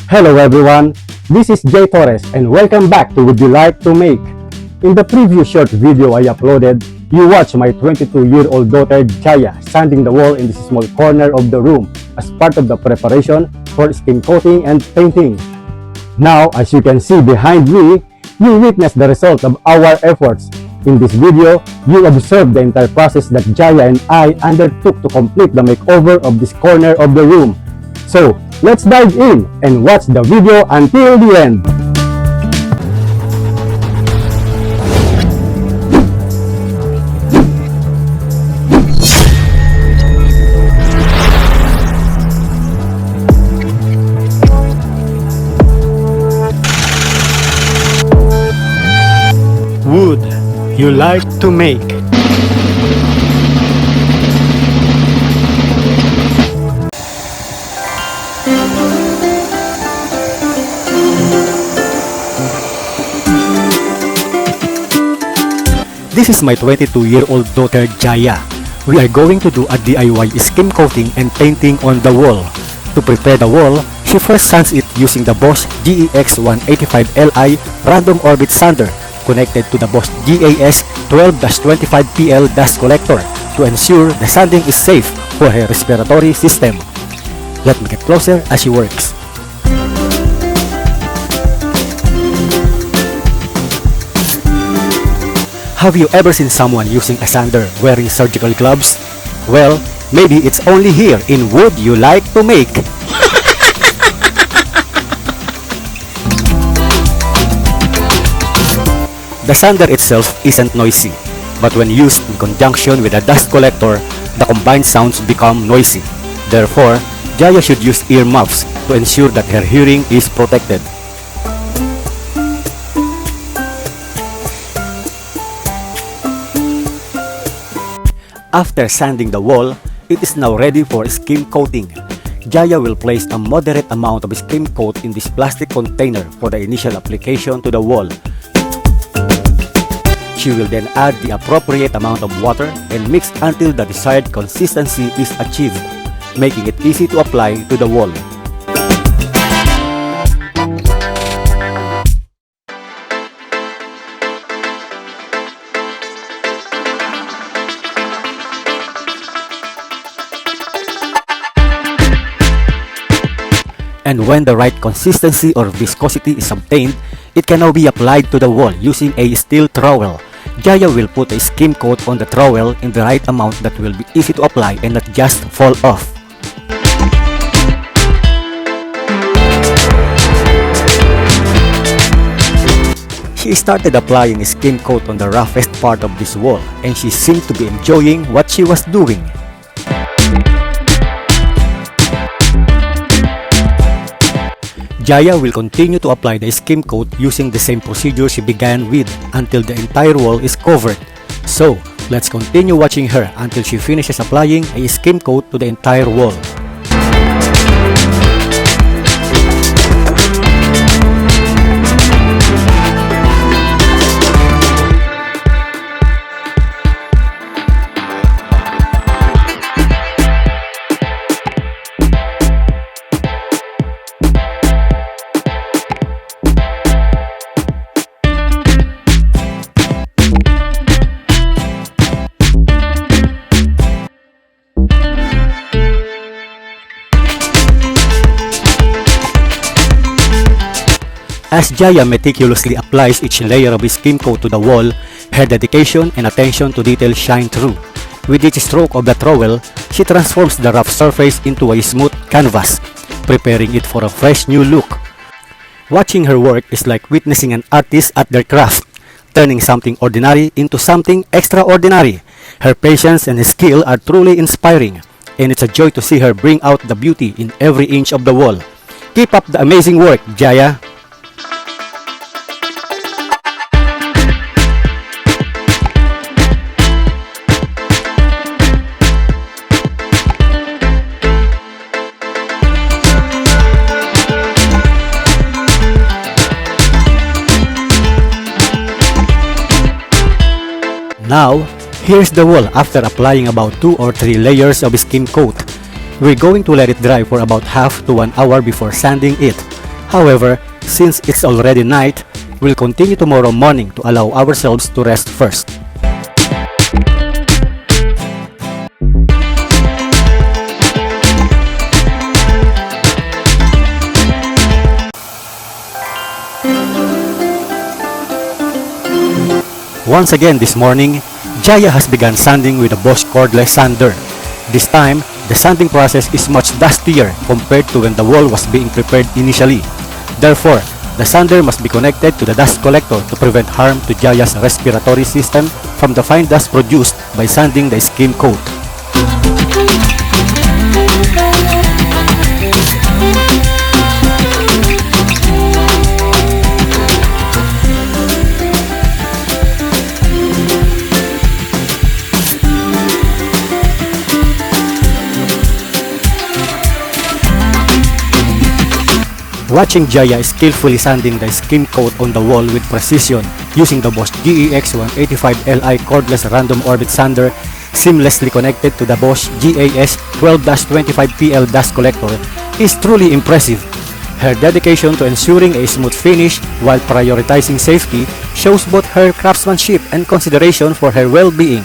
Hello everyone, this is Jay Torres and welcome back to Would You Like to Make. In the previous short video I uploaded, you watched my 22-year-old daughter Jaia sanding the wall in this small corner of the room as part of the preparation for skim coating and painting. Now, as you can see behind me, you witness the result of our efforts. In this video, you observe the entire process that Jaia and I undertook to complete the makeover of this corner of the room. So, let's dive in and watch the video until the end. Would you like to make? This is my 22-year-old daughter Jaia. We are going to do a DIY skim coating and painting on the wall. To prepare the wall, she first sands it using the Bosch GEX 185Li random orbit sander connected to the Bosch GAS 12-25PL dust collector to ensure the sanding is safe for her respiratory system. Let me get closer as she works. Have you ever seen someone using a sander wearing surgical gloves? Well, maybe it's only here in Would You Like to Make? The sander itself isn't noisy, but when used in conjunction with a dust collector, the combined sounds become noisy. Therefore, Jaia should use earmuffs to ensure that her hearing is protected. After sanding the wall, it is now ready for skim coating. Jaia will place a moderate amount of skim coat in this plastic container for the initial application to the wall. She will then add the appropriate amount of water and mix until the desired consistency is achieved, making it easy to apply to the wall. And when the right consistency or viscosity is obtained, it can now be applied to the wall using a steel trowel. Jaia will put a skim coat on the trowel in the right amount that will be easy to apply and not just fall off. She started applying a skim coat on the roughest part of this wall, and she seemed to be enjoying what she was doing. Jaia will continue to apply the skim coat using the same procedure she began with until the entire wall is covered. So, let's continue watching her until she finishes applying a skim coat to the entire wall. As Jaia meticulously applies each layer of skim coat to the wall, her dedication and attention to detail shine through. With each stroke of the trowel, she transforms the rough surface into a smooth canvas, preparing it for a fresh new look. Watching her work is like witnessing an artist at their craft, turning something ordinary into something extraordinary. Her patience and skill are truly inspiring, and it's a joy to see her bring out the beauty in every inch of the wall. Keep up the amazing work, Jaia! Now, here's the wall after applying about 2 or 3 layers of skim coat. We're going to let it dry for about half to 1 hour before sanding it. However, since it's already night, we'll continue tomorrow morning to allow ourselves to rest first. Once again this morning, Jaia has begun sanding with a Bosch cordless sander. This time, the sanding process is much dustier compared to when the wall was being prepared initially. Therefore, the sander must be connected to the dust collector to prevent harm to Jaia's respiratory system from the fine dust produced by sanding the skim coat. Watching Jaia skillfully sanding the skim coat on the wall with precision using the Bosch GEX 185Li cordless random orbit sander seamlessly connected to the Bosch GAS 12-25PL dust collector is truly impressive. Her dedication to ensuring a smooth finish while prioritizing safety shows both her craftsmanship and consideration for her well-being.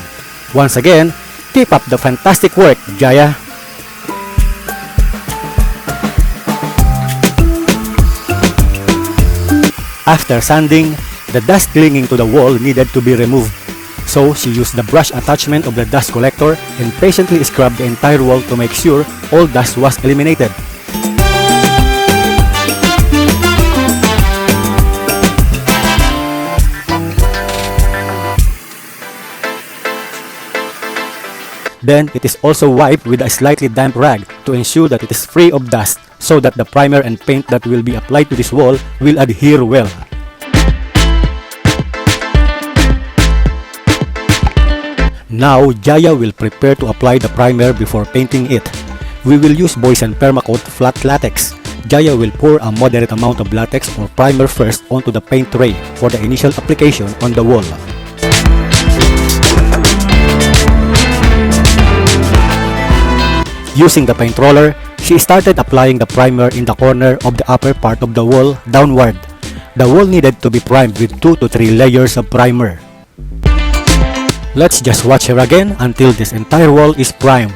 Once again, keep up the fantastic work, Jaia! After sanding, the dust clinging to the wall needed to be removed. So she used the brush attachment of the dust collector and patiently scrubbed the entire wall to make sure all dust was eliminated. Then it is also wiped with a slightly damp rag to ensure that it is free of dust, so that the primer and paint that will be applied to this wall will adhere well. Now, Jaia will prepare to apply the primer before painting it. We will use Boysen Permacoat Flat Latex. Jaia will pour a moderate amount of latex or primer first onto the paint tray for the initial application on the wall. Using the paint roller, she started applying the primer in the corner of the upper part of the wall downward. The wall needed to be primed with 2 to 3 layers of primer. Let's just watch her again until this entire wall is primed.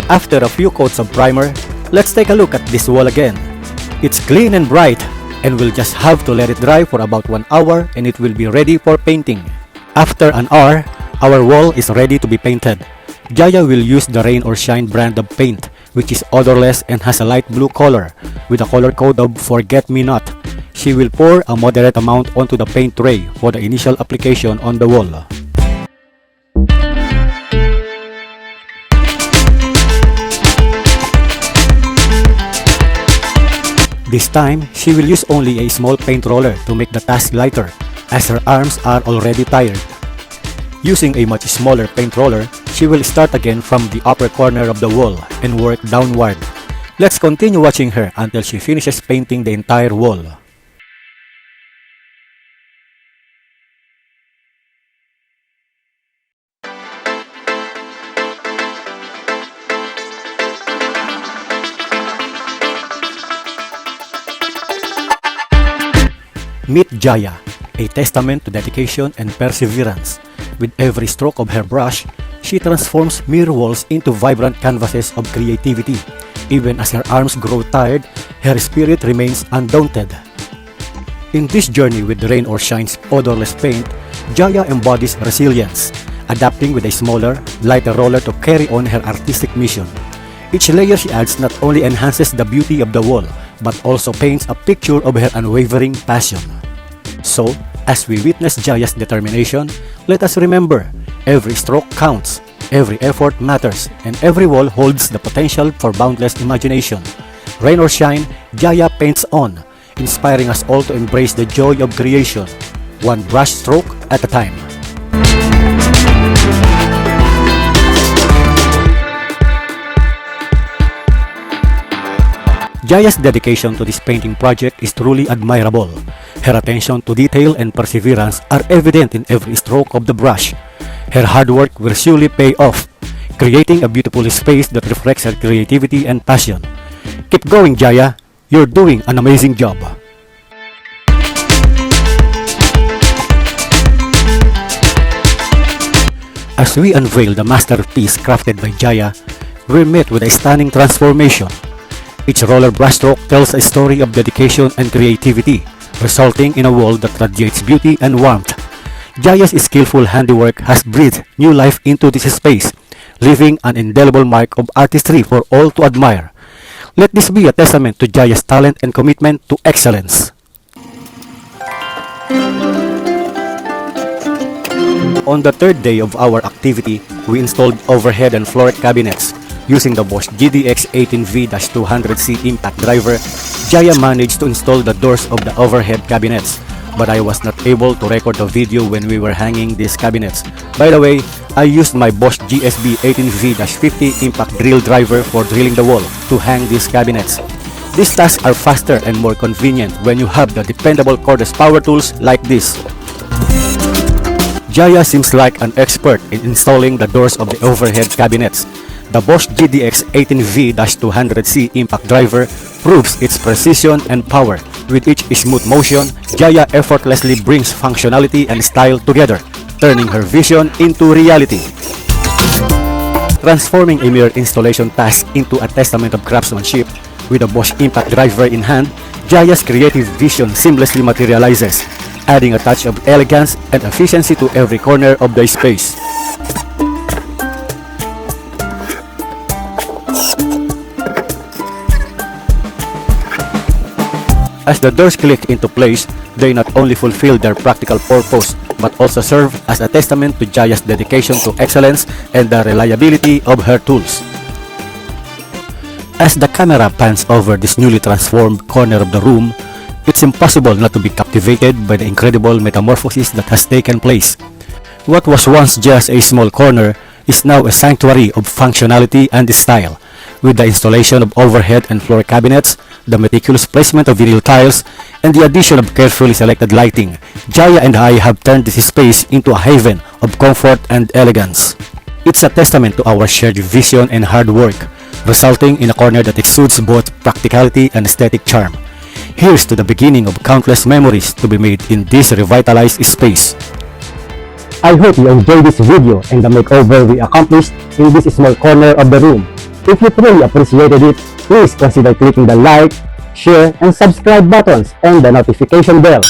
After a few coats of primer, let's take a look at this wall again. It's clean and bright, and we'll just have to let it dry for about 1 hour and it will be ready for painting. After an hour, our wall is ready to be painted. Jaia will use the Rain or Shine brand of paint, which is odorless and has a light blue color, with a color code of Forget Me Not. She will pour a moderate amount onto the paint tray for the initial application on the wall. This time, she will use only a small paint roller to make the task lighter, as her arms are already tired. Using a much smaller paint roller, she will start again from the upper corner of the wall and work downward. Let's continue watching her until she finishes painting the entire wall. Meet Jaia, a testament to dedication and perseverance. With every stroke of her brush, she transforms mere walls into vibrant canvases of creativity. Even as her arms grow tired, her spirit remains undaunted. In this journey with Rain or Shine's odorless paint, Jaia embodies resilience, adapting with a smaller, lighter roller to carry on her artistic mission. Each layer she adds not only enhances the beauty of the wall, but also paints a picture of her unwavering passion. So, as we witness Jaia's determination, let us remember, every stroke counts, every effort matters, and every wall holds the potential for boundless imagination. Rain or shine, Jaia paints on, inspiring us all to embrace the joy of creation, one brush stroke at a time. Jaia's dedication to this painting project is truly admirable. Her attention to detail and perseverance are evident in every stroke of the brush. Her hard work will surely pay off. creating a beautiful space that reflects her creativity and passion. Keep going, Jaia. You're doing an amazing job. As we unveil the masterpiece crafted by Jaia, we're met with a stunning transformation. Each roller brushstroke tells a story of dedication and creativity, resulting in a wall that radiates beauty and warmth. Jaia's skillful handiwork has breathed new life into this space, leaving an indelible mark of artistry for all to admire. Let this be a testament to Jaia's talent and commitment to excellence. On the third day of our activity, we installed overhead and floor cabinets. Using the Bosch GDX 18V-200C impact driver, Jaia managed to install the doors of the overhead cabinets, but I was not able to record the video when we were hanging these cabinets. By the way, I used my Bosch GSB 18V-50 impact drill driver for drilling the wall to hang these cabinets. These tasks are faster and more convenient when you have the dependable cordless power tools like this. Jaia seems like an expert in installing the doors of the overhead cabinets. The Bosch GDX 18V-200C impact driver proves its precision and power. With each smooth motion, Jaia effortlessly brings functionality and style together, turning her vision into reality. Transforming a mere installation task into a testament of craftsmanship, with a Bosch impact driver in hand, Jaia's creative vision seamlessly materializes, adding a touch of elegance and efficiency to every corner of the space. As the doors click into place, they not only fulfill their practical purpose, but also serve as a testament to Jaia's dedication to excellence and the reliability of her tools. As the camera pans over this newly transformed corner of the room, it's impossible not to be captivated by the incredible metamorphosis that has taken place. What was once just a small corner is now a sanctuary of functionality and style. With the installation of overhead and floor cabinets, the meticulous placement of vinyl tiles, and the addition of carefully selected lighting, Jaia and I have turned this space into a haven of comfort and elegance. It's a testament to our shared vision and hard work, resulting in a corner that exudes both practicality and aesthetic charm. Here's to the beginning of countless memories to be made in this revitalized space. I hope you enjoyed this video and the makeover we accomplished in this small corner of the room. If you truly appreciated it, please consider clicking the like, share, and subscribe buttons and the notification bell.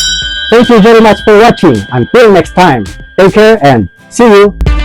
Thank you very much for watching. Until next time, take care and see you!